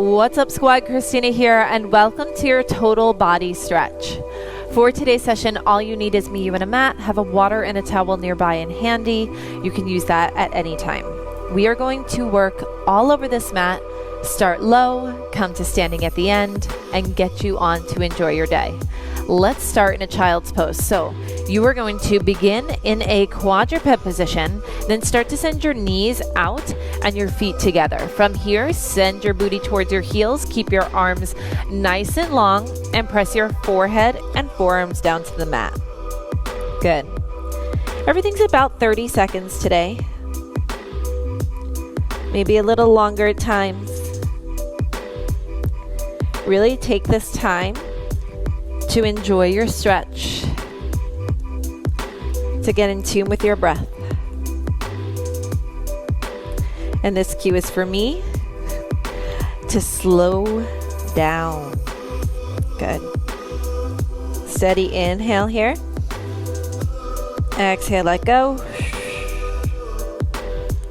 What's up, squad? Christina here, and welcome to your total body stretch. For today's session, all you need is me, you, and a mat. Have a water and a towel nearby and handy. You can use that at any time. We are going to work all over this mat, start low, come to standing at the end, and get you on to enjoy your day. Let's start in a child's pose. So you are going to begin in a quadruped position, then start to send your knees out and your feet together. From here, send your booty towards your heels, keep your arms nice and long, and press your forehead and forearms down to the mat. Good. Everything's about 30 seconds today. Maybe a little longer at times. Really take this time to enjoy your stretch, to get in tune with your breath. And this cue is for me to slow down. Good. Steady inhale here. Exhale, let go.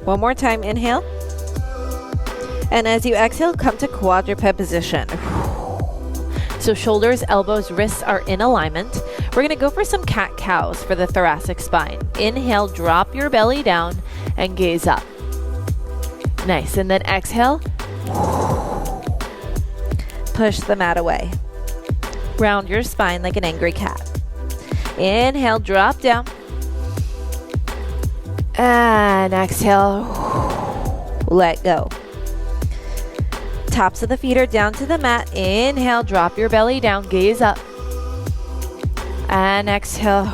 One more time, inhale. And as you exhale, come to quadruped position. So shoulders, elbows, wrists are in alignment. We're gonna go for some cat-cows for the thoracic spine. Inhale, drop your belly down and gaze up. Nice, and then exhale. Push the mat away. Round your spine like an angry cat. Inhale, drop down. And exhale, let go. Tops of the feet are down to the mat. Inhale, drop your belly down, gaze up. And exhale.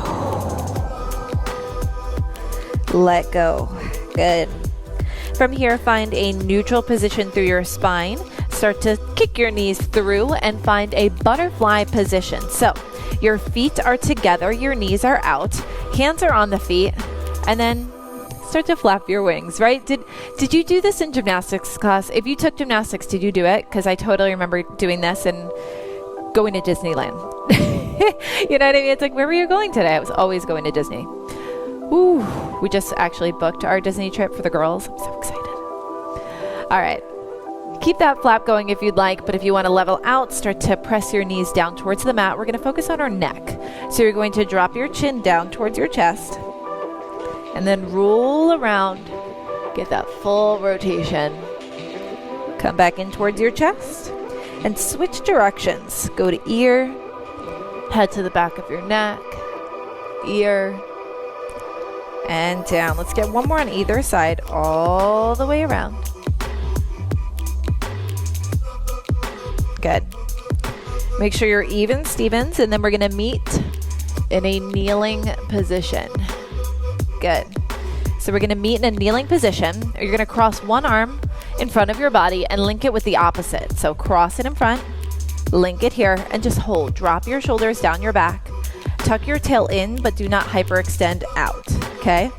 Let go. Good. From here, find a neutral position through your spine. Start to kick your knees through and find a butterfly position. So your feet are together, your knees are out, hands are on the feet, and then start to flap your wings, right? Did you do this in gymnastics class? If you took gymnastics, did you do it? Because I totally remember doing this and going to Disneyland. You know what I mean? It's like, where were you going today? I was always going to Disney. Ooh, we just actually booked our Disney trip for the girls. I'm so excited. All right. Keep that flap going if you'd like, but if you want to level out, start to press your knees down towards the mat. We're going to focus on our neck. So you're going to drop your chin down towards your chest, and then roll around, get that full rotation. Come back in towards your chest and switch directions. Go to ear, head to the back of your neck, ear, and down. Let's get one more on either side, all the way around. Good. Make sure you're even, Stevens, and then we're gonna meet in a kneeling position. Good. So we're going to meet in a kneeling position. You're going to cross one arm in front of your body and link it with the opposite. So cross it in front, link it here, and just hold. Drop your shoulders down your back. Tuck your tail in, but do not hyperextend out, okay?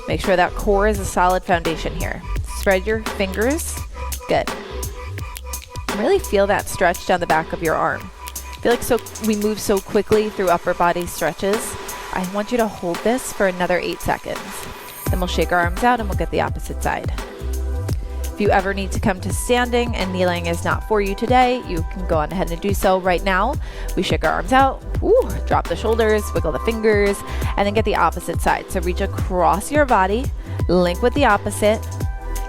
Make sure that core is a solid foundation here. Spread your fingers. Good. Really feel that stretch down the back of your arm. I feel like we move so quickly through upper body stretches. I want you to hold this for another 8 seconds. Then we'll shake our arms out and we'll get the opposite side. If you ever need to come to standing and kneeling is not for you today, you can go on ahead and do so right now. We shake our arms out, drop the shoulders, wiggle the fingers, and then get the opposite side. So reach across your body, link with the opposite,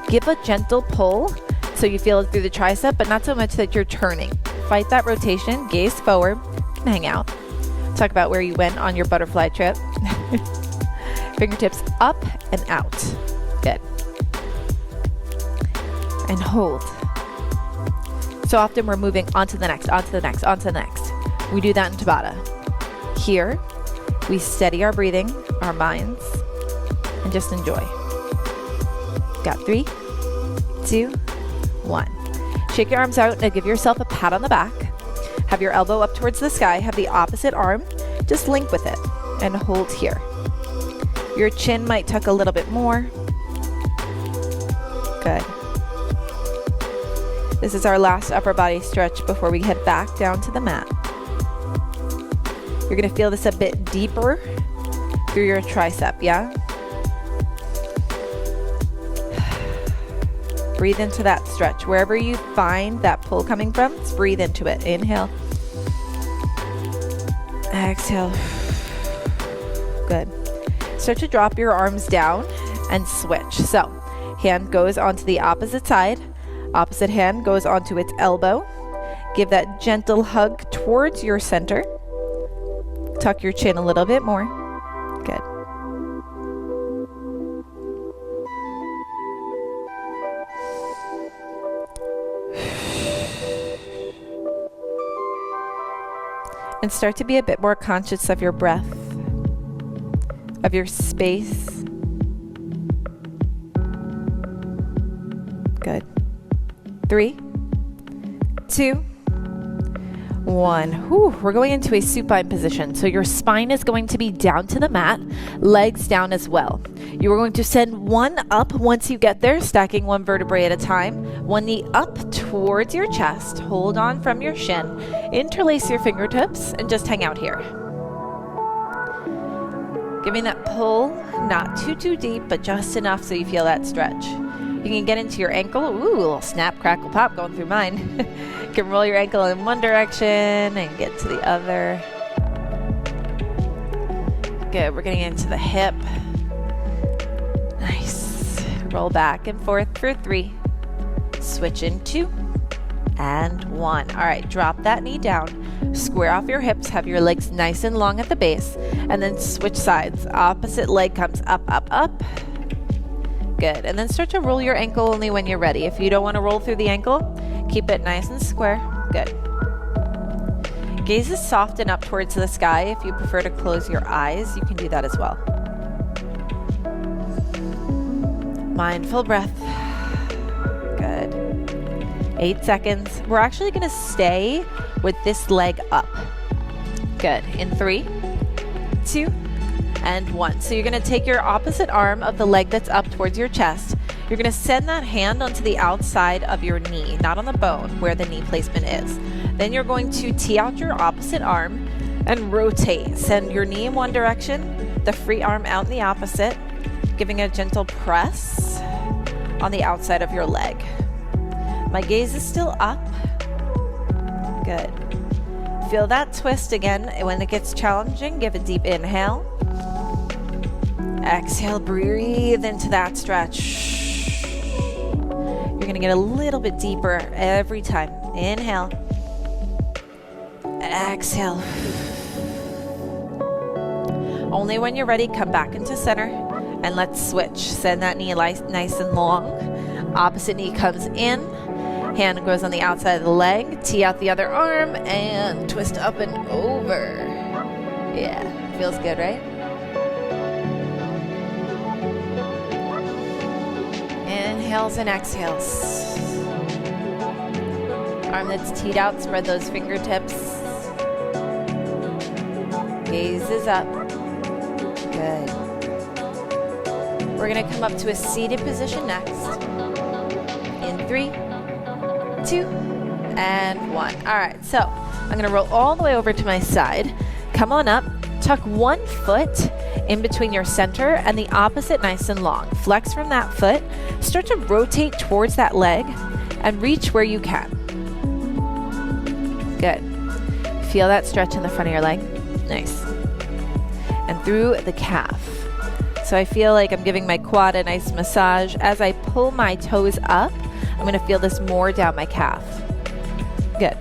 give a gentle pull so you feel it through the tricep, but not so much that you're turning. Fight that rotation, gaze forward, and hang out. Talk about where you went on your butterfly trip. Fingertips up and out. Good. And hold. So often we're moving onto the next, onto the next, onto the next. We do that in Tabata. Here, we steady our breathing, our minds, and just enjoy. Got 3, 2, 1. Shake your arms out and give yourself a pat on the back. Have your elbow up towards the sky. Have the opposite arm. Just link with it and hold here. Your chin might tuck a little bit more. Good. This is our last upper body stretch before we head back down to the mat. You're gonna feel this a bit deeper through your tricep, yeah? Breathe into that stretch. Wherever you find that pull coming from, just breathe into it. Inhale. Exhale. Good. Start to drop your arms down and switch. So, hand goes onto the opposite side. Opposite hand goes onto its elbow. Give that gentle hug towards your center. Tuck your chin a little bit more. Good. And start to be a bit more conscious of your breath, of your space. Good. 3, 2, 1. Whew, we're going into a supine position. So your spine is going to be down to the mat, legs down as well. You are going to send one up once you get there, stacking one vertebrae at a time. One knee up towards your chest. Hold on from your shin. Interlace your fingertips and just hang out here. Giving that pull, not too deep, but just enough so you feel that stretch. You can get into your ankle. Ooh, a little snap, crackle, pop going through mine. You can roll your ankle in one direction and get to the other. Good, we're getting into the hip. Nice. Roll back and forth for 3. Switch in 2 and 1. All right, drop that knee down. Square off your hips, have your legs nice and long at the base, and then switch sides. Opposite leg comes up, up, up. Good, and then start to roll your ankle only when you're ready. If you don't want to roll through the ankle, keep it nice and square. Good. Gaze is soft and up towards the sky. If you prefer to close your eyes, you can do that as well. Mindful breath. Good. 8 seconds. We're actually going to stay with this leg up. Good. In 3, 2, and 1. So you're going to take your opposite arm of the leg that's up towards your chest. You're going to send that hand onto the outside of your knee, not on the bone where the knee placement is. Then you're going to tee out your opposite arm and rotate. Send your knee in one direction, the free arm out in the opposite, giving a gentle press on the outside of your leg. My gaze is still up. Good. Feel that twist again. When it gets challenging, give a deep inhale. Exhale, breathe into that stretch. You're going to get a little bit deeper every time. Inhale. Exhale. Only when you're ready, come back into center and let's switch. Send that knee nice and long. Opposite knee comes in. Hand goes on the outside of the leg. Tee out the other arm and twist up and over. Yeah, feels good, right? Inhales and exhales. Arm that's teed out, spread those fingertips. Gaze is up. Good. We're going to come up to a seated position next. In 3, 2, and 1. All right, so I'm going to roll all the way over to my side. Come on up. Tuck one foot in between your center and the opposite nice and long. Flex from that foot. Start to rotate towards that leg and reach where you can. Good. Feel that stretch in the front of your leg. Nice. And through the calf. So I feel like I'm giving my quad a nice massage. As I pull my toes up, I'm going to feel this more down my calf. Good.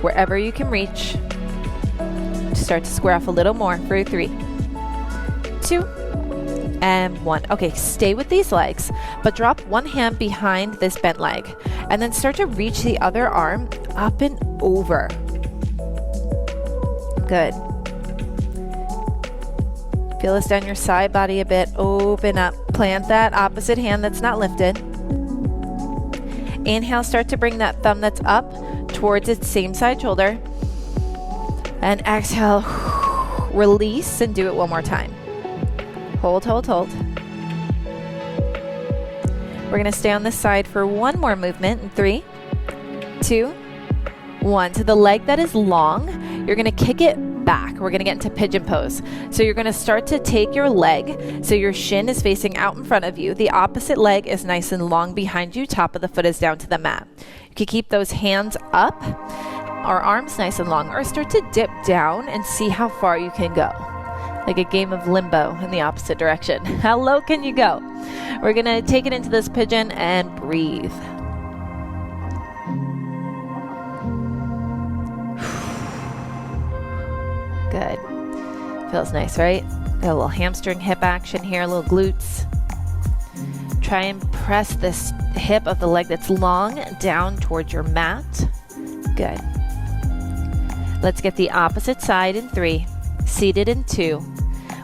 Wherever you can reach, start to square off a little more for 3, 2, and 1. Okay, stay with these legs, but drop one hand behind this bent leg, and then start to reach the other arm up and over. Good. Feel this down your side body a bit. Open up. Plant that opposite hand that's not lifted. Inhale, start to bring that thumb that's up towards its same side shoulder. And exhale, release and do it one more time. Hold, hold, hold. We're going to stay on this side for one more movement in 3, 2, 1. To the leg that is long, you're going to kick it back. We're gonna get into pigeon pose. So you're gonna start to take your leg, so your shin is facing out in front of you. The opposite leg is nice and long behind you. Top of the foot is down to the mat. You can keep those hands up, our arms nice and long, or start to dip down and see how far you can go. Like a game of limbo in the opposite direction. How low can you go? We're gonna take it into this pigeon and breathe. Good. Feels nice, right? Got a little hamstring hip action here, a little glutes. Try and press this hip of the leg that's long down towards your mat. Good. Let's get the opposite side in 3, seated in 2,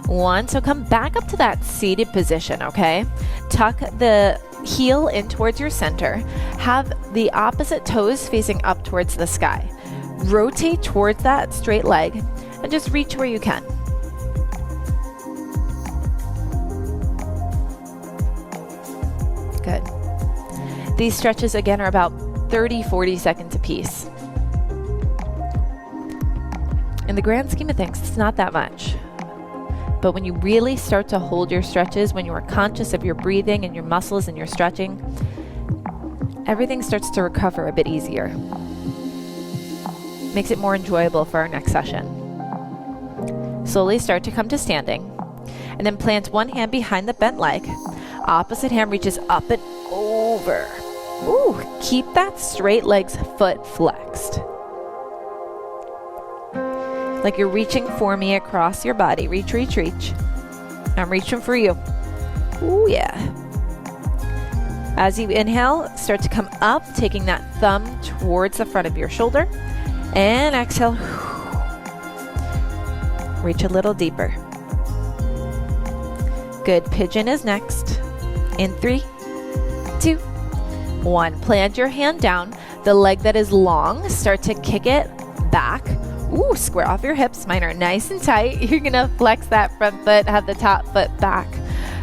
1. So come back up to that seated position, okay? Tuck the heel in towards your center. Have the opposite toes facing up towards the sky. Rotate towards that straight leg and just reach where you can. Good. These stretches again are about 30-40 seconds apiece. In the grand scheme of things, it's not that much. But when you really start to hold your stretches, when you are conscious of your breathing and your muscles and your stretching, everything starts to recover a bit easier. Makes it more enjoyable for our next session. Slowly start to come to standing, and then plant one hand behind the bent leg. Opposite hand reaches up and over. Ooh, keep that straight leg's foot flexed. Like you're reaching for me across your body. Reach, reach, reach. I'm reaching for you. Ooh, yeah. As you inhale, start to come up, taking that thumb towards the front of your shoulder. And exhale. Reach a little deeper. Good. Pigeon is next. In 3, 2, 1. Plant your hand down. The leg that is long, start to kick it back. Ooh, square off your hips. Mine are nice and tight. You're going to flex that front foot, have the top foot back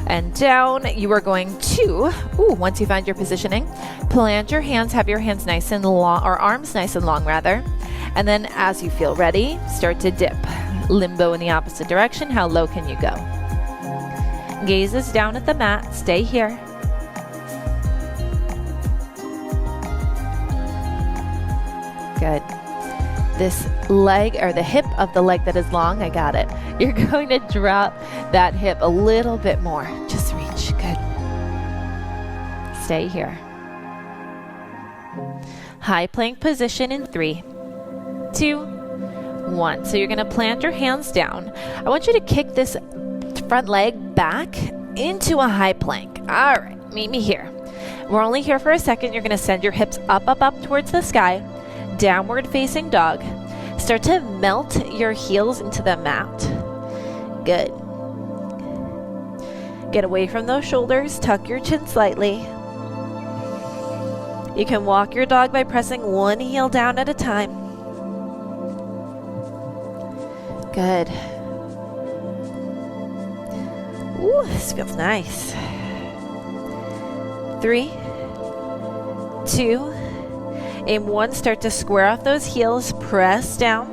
and down. You are going to, once you find your positioning, plant your hands, have your hands nice and long, or arms nice and long rather. And then as you feel ready, start to dip. Limbo in the opposite direction. How low can you go? Gazes down at the mat. Stay here. Good. This leg, or the hip of the leg that is long, I got it. You're going to drop that hip a little bit more. Just reach. Good. Stay here. High plank position in 3, 2, 1. So you're going to plant your hands down. I want you to kick this front leg back into a high plank. All right, meet me here. We're only here for a second. You're going to send your hips up, up, up towards the sky. Downward facing dog. Start to melt your heels into the mat. Good. Get away from those shoulders. Tuck your chin slightly. You can walk your dog by pressing one heel down at a time. Good. Ooh, this feels nice. 3, 2, and 1. Start to square off those heels, press down,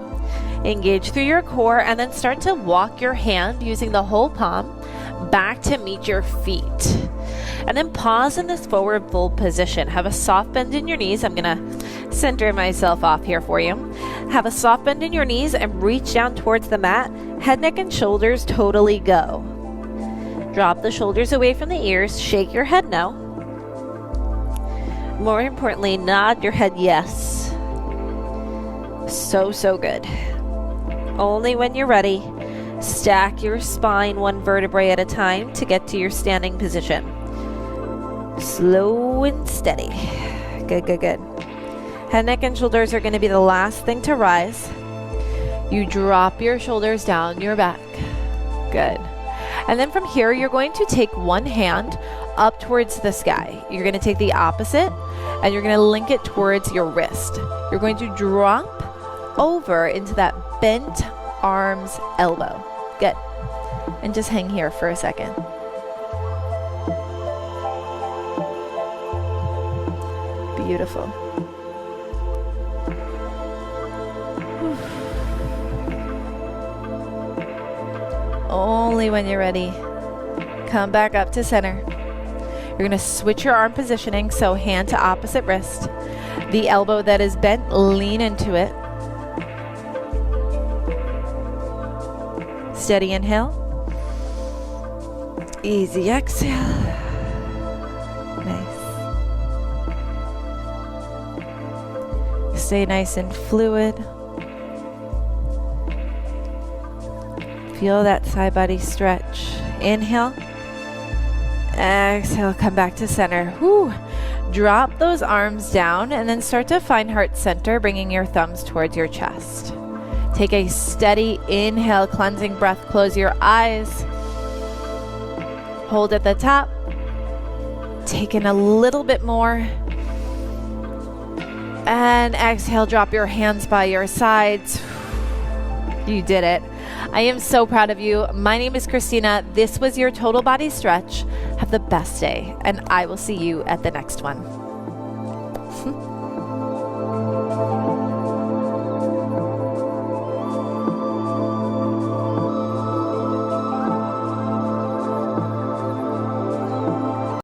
engage through your core, and then start to walk your hand using the whole palm back to meet your feet. And then pause in this forward fold position. Have a soft bend in your knees. I'm gonna center myself off here for you. Have a soft bend in your knees and reach down towards the mat. Head, neck, and shoulders totally go. Drop the shoulders away from the ears. Shake your head no. More importantly, nod your head yes. So good. Only when you're ready, stack your spine one vertebrae at a time to get to your standing position. Slow and steady. Good. Head, neck, and shoulders are going to be the last thing to rise. You drop your shoulders down your back. Good. And then from here, you're going to take one hand up towards the sky. You're going to take the opposite and you're going to link it towards your wrist. You're going to drop over into that bent arms elbow. Good. And just hang here for a second. Beautiful. only when you're ready. Come back up to center. You're going to switch your arm positioning, so hand to opposite wrist. The elbow that is bent, lean into it. Steady inhale. Easy exhale. Nice. Stay nice and fluid. Feel that side body stretch. Inhale. Exhale, come back to center. Whew. Drop those arms down and then start to find heart center, bringing your thumbs towards your chest. Take a steady inhale, cleansing breath. Close your eyes. Hold at the top. Take in a little bit more. And exhale, drop your hands by your sides. You did it. I am so proud of you. My name is Christina. This was your total body stretch. Have the best day, and I will see you at the next one.